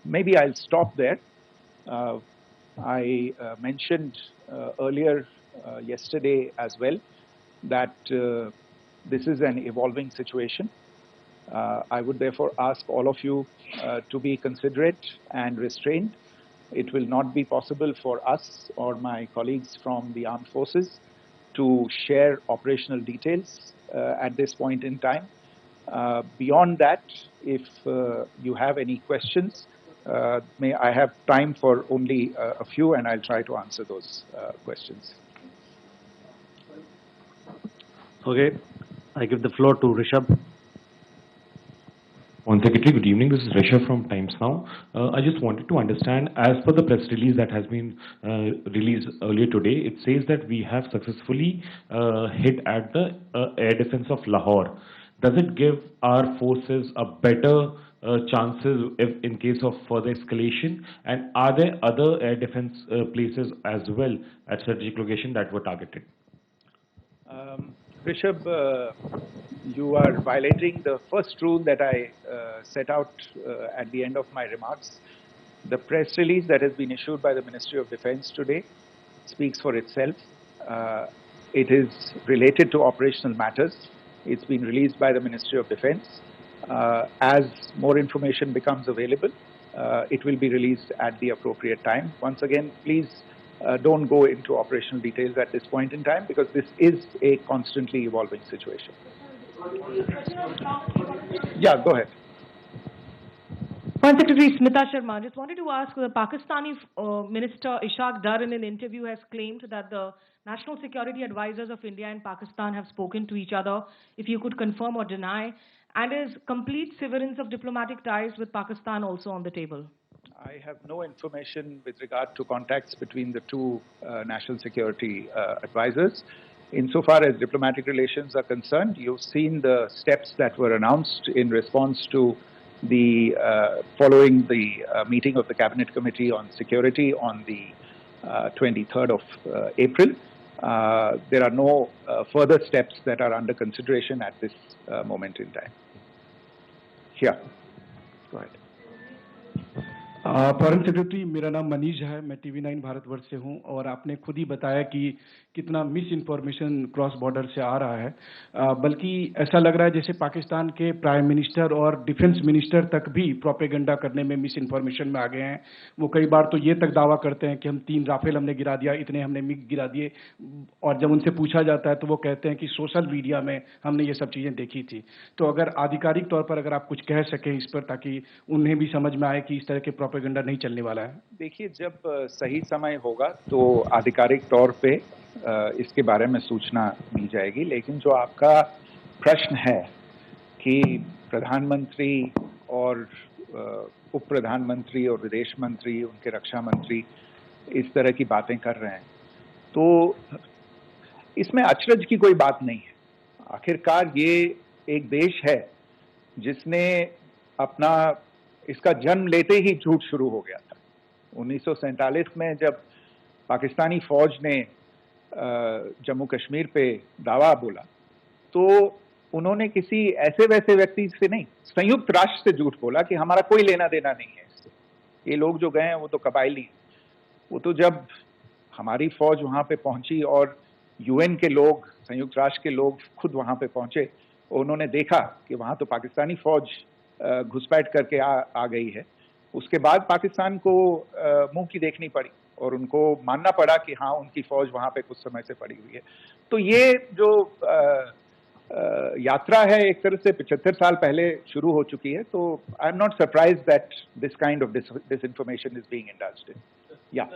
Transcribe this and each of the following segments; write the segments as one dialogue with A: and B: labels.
A: Maybe I'll stop there. Uh, I mentioned earlier yesterday as well that this is an evolving situation. I would therefore ask all of you to be considerate and restrained. It will not be possible for us or my colleagues from the armed forces to share operational details at this point in time. Beyond that, if you have any questions, may I have time for only a few, and I'll try to answer those questions.
B: Okay, I give the floor to Rishabh.
C: Secretary, good evening. This is Rishabh from Times Now. I just wanted to understand, as per the press release that has been released earlier today, it says that we have successfully hit at the air defense of Lahore. Does it give our forces a better chances if in case of further escalation? And are there other air defense places as well at strategic location that were targeted?
A: Rishabh, you are violating the first rule that I set out at the end of my remarks. The press release that has been issued by the Ministry of Defense today speaks for itself. It is related to operational matters. It's been released by the Ministry of Defense. As more information becomes available, it will be released at the appropriate time. Once again, please don't go into operational details at this point in time, because this is a constantly evolving situation. Yeah, go ahead.
D: Foreign Secretary Smita Sharma, just wanted to ask, the Pakistani Minister Ishaq Dar in an interview has claimed that the national security advisors of India and Pakistan have spoken to each other. If you could confirm or deny, and is complete severance of diplomatic ties with Pakistan also on the table?
A: I have no information with regard to contacts between the two national security advisors. Insofar as diplomatic relations are concerned, you've seen the steps that were announced in response to the following the meeting of the Cabinet Committee on Security on the 23rd of April. There are no further steps that are under consideration at this moment in time. Yeah, go ahead.
E: Foreign secretary, मेरा नाम मनीष है, मैं TV9 Bharatvarsh से हूं, और आपने खुद ही बताया कि कितना मिस इन्फॉर्मेशन क्रॉस बॉर्डर से आ रहा है, बल्कि ऐसा लग रहा है जैसे पाकिस्तान के प्राइम मिनिस्टर और डिफेंस मिनिस्टर तक भी प्रोपेगेंडा करने में मिस इन्फॉर्मेशन में आ गए हैं। वो कई बार तो ये तक दावा करते हैं कि हम 3 राफेल हमने गिरा दिया, इतने हमने मिग गिरा दिए, और जब उनसे पूछा जाता है तो वो कहते हैं कि सोशल मीडिया में हमने ये सब चीज़ें देखी थी। तो अगर आधिकारिक तौर पर अगर आप कुछ कह सकें इस पर, ताकि उन्हें भी समझ में आए कि इस तरह के प्रोपेगेंडा नहीं चलने वाला है।
A: देखिए, जब सही समय होगा तो आधिकारिक तौर पे इसके बारे में सूचना दी जाएगी, लेकिन जो आपका प्रश्न है कि प्रधानमंत्री और उप प्रधानमंत्री और विदेश मंत्री, उनके रक्षा मंत्री इस तरह की बातें कर रहे हैं, तो इसमें अचरज की कोई बात नहीं है। आखिरकार ये एक देश है जिसने अपना इसका जन्म लेते ही झूठ शुरू हो गया था। 1947 में जब पाकिस्तानी फौज ने जम्मू कश्मीर पे दावा बोला, तो उन्होंने किसी ऐसे वैसे व्यक्ति से नहीं, संयुक्त राष्ट्र से झूठ बोला कि हमारा कोई लेना देना नहीं है इससे। ये लोग जो गए हैं वो तो कबायली, वो तो जब हमारी फौज वहां पे पहुंची और UN के लोग, संयुक्त राष्ट्र के लोग खुद वहां पे पहुंचे, उन्होंने देखा कि वहां तो पाकिस्तानी फौज घुसपैठ करके आ गई है। उसके बाद पाकिस्तान को मुंह की देखनी पड़ी और उनको मानना पड़ा कि हाँ, उनकी फौज वहां पे कुछ समय से पड़ी हुई है। तो ये जो यात्रा है एक तरह से 75 साल पहले शुरू हो चुकी है। तो I am not surprise that this kind of disinformation is being indulged in. Yeah,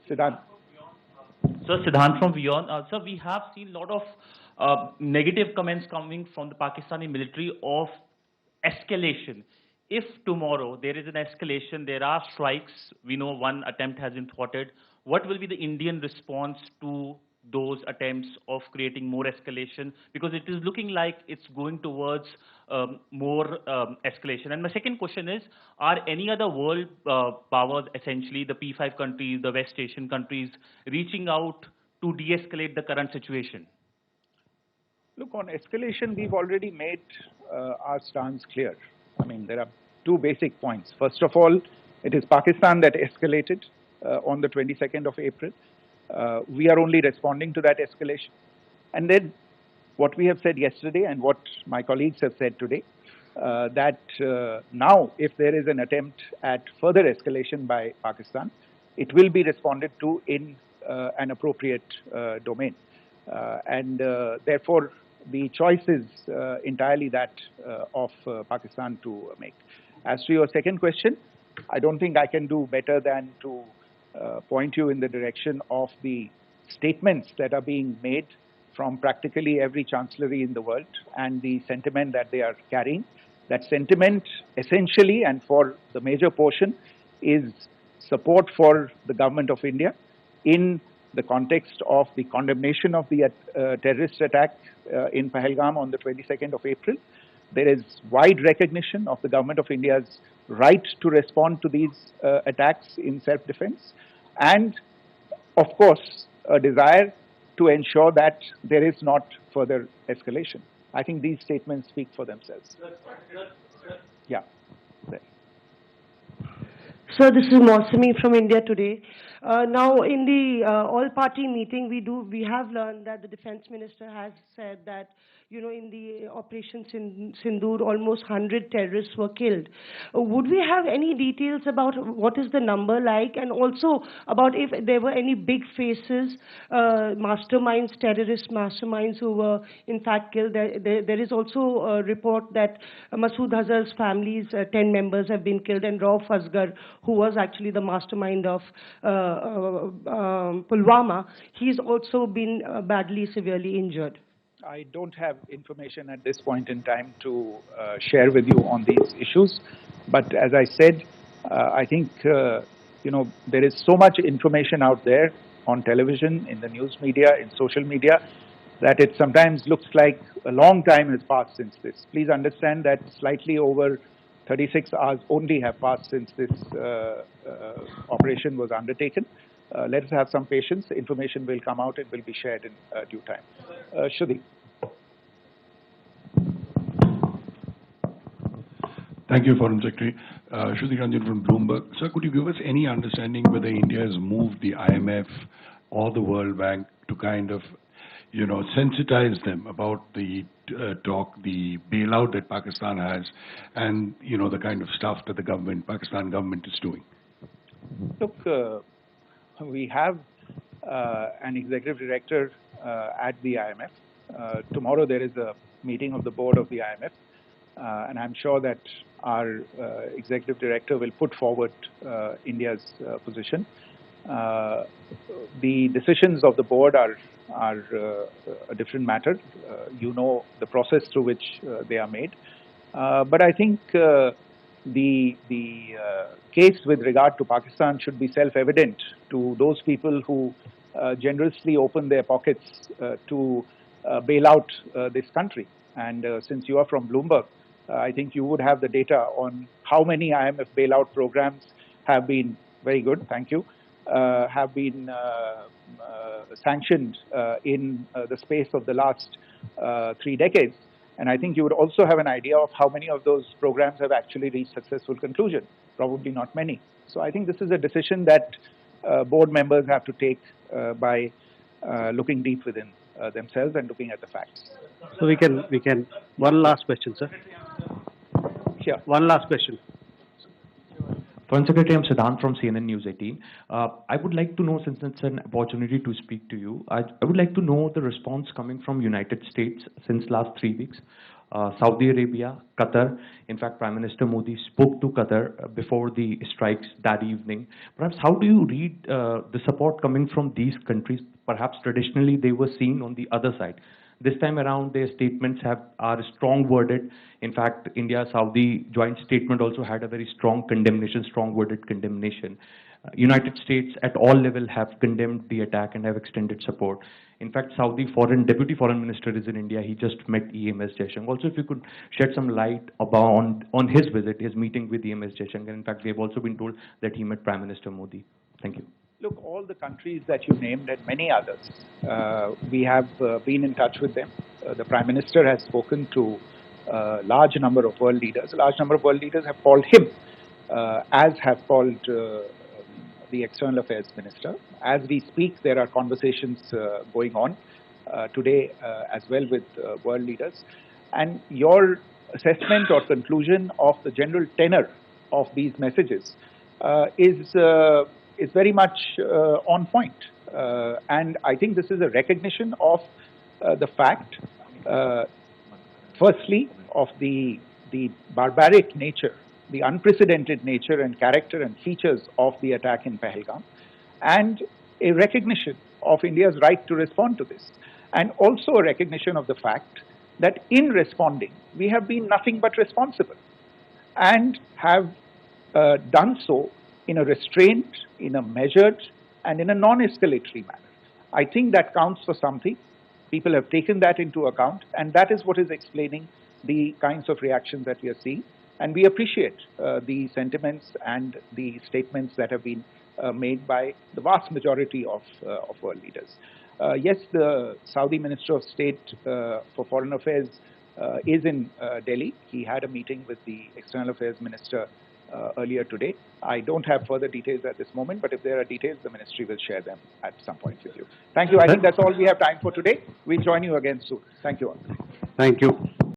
A: Siddhant.
F: So Siddhant from Beyond. Sir, we have seen a lot of negative comments coming from the Pakistani military of escalation. If tomorrow there is an escalation, there are strikes, we know one attempt has been thwarted, what will be the Indian response to those attempts of creating more escalation? Because it is looking like it's going towards more escalation. And my second question is, are any other world powers, essentially the P5 countries, the West Asian countries, reaching out to de-escalate the current situation?
A: Look, on escalation, we've already made our stance clear. I mean, there are two basic points. First of all, it is Pakistan that escalated on the 22nd of April. We are only responding to that escalation. And then what we have said yesterday and what my colleagues have said today, that now if there is an attempt at further escalation by Pakistan, it will be responded to in an appropriate domain. And therefore, the choice is entirely that of Pakistan to make. As to your second question, I don't think I can do better than to point you in the direction of the statements that are being made from practically every chancellery in the world and the sentiment that they are carrying. That sentiment essentially and for the major portion is support for the government of India in the context of the condemnation of the terrorist attack in Pahalgam on the 22nd of April. There is wide recognition of the government of India's right to respond to these attacks in self-defense, and of course a desire to ensure that there is not further escalation. I think these statements speak for themselves. Yeah.
G: Sir, this is Mausami from India Today. Now, in the all-party meeting, we have learned that the defense minister has said that, you know, in the Operation Sindoor, almost 100 terrorists were killed. Would we have any details about what is the number like, and also about if there were any big faces, masterminds, terrorist masterminds who were in fact killed? There is also a report that Masood Azhar's family's 10 members have been killed, and Rauf Asghar, who was actually the mastermind of Pulwama, he's also been badly, severely injured.
A: I don't have information at this point in time to share with you on these issues. But as I said, I think, you know, there is so much information out there on television, in the news media, in social media, that it sometimes looks like a long time has passed since this. Please understand that slightly over 36 hours only have passed since this operation was undertaken. Let us have some patience. Information will come out and will be shared in due time. Shruti.
H: Thank you, Foreign Secretary. Shruti Ranjan from Bloomberg. Sir, could you give us any understanding whether India has moved the IMF or the World Bank to kind of, you know, sensitize them about the the bailout that Pakistan has, and, you know, the kind of stuff that the Pakistan government is doing?
A: Look, we have an executive director at the IMF. Tomorrow there is a meeting of the board of the IMF, and I'm sure that our executive director will put forward India's position. The decisions of the board are a different matter. You know the process through which they are made. But I think the case with regard to Pakistan should be self-evident to those people who generously open their pockets to bail out this country. And since you are from Bloomberg, I think you would have the data on how many IMF bailout programs have been, very good, thank you, have been sanctioned in the space of the last 3 decades. And I think you would also have an idea of how many of those programs have actually reached successful conclusion. Probably not many. So I think this is a decision that board members have to take by looking deep within themselves and looking at the facts.
B: So we can, one last question, sir.
A: Sure.
B: One last question.
C: Foreign Secretary, I'm Siddhant from CNN News 18. I would like to know, since it's an opportunity to speak to you, I would like to know the response coming from United States since last 3 weeks. Saudi Arabia, Qatar. In fact, Prime Minister Modi spoke to Qatar before the strikes that evening. Perhaps how do you read the support coming from these countries? Perhaps traditionally they were seen on the other side. This time around, their statements are strong worded. In fact, India-Saudi joint statement also had a very strong condemnation, strong worded condemnation. United States at all levels have condemned the attack and have extended support. In fact, Saudi Deputy Foreign Minister is in India. He just met EMS Jaishankar. Also, if you could shed some light on his visit, his meeting with EMS Jaishankar. In fact, we have also been told that he met Prime Minister Modi. Thank you.
A: Look, all the countries that you named and many others, we have been in touch with them. The Prime Minister has spoken to large number of world leaders. A large number of world leaders have called him, as have called the External Affairs Minister. As we speak, there are conversations going on today as well with world leaders. And your assessment or conclusion of the general tenor of these messages is very much on point. And I think this is a recognition of the fact, firstly, of the barbaric nature, the unprecedented nature and character and features of the attack in Pahalgam, and a recognition of India's right to respond to this, and also a recognition of the fact that in responding, we have been nothing but responsible and have done so in a restraint, in a measured, and in a non-escalatory manner. I think that counts for something. People have taken that into account, and that is what is explaining the kinds of reactions that we are seeing. And we appreciate the sentiments and the statements that have been made by the vast majority of world leaders. Yes, the Saudi Minister of State for Foreign Affairs is in Delhi. He had a meeting with the External Affairs Minister earlier today. I don't have further details at this moment, but if there are details, the Ministry will share them at some point with you. Thank you. I think that's all we have time for today. We'll join you again soon. Thank you all.
B: Thank you.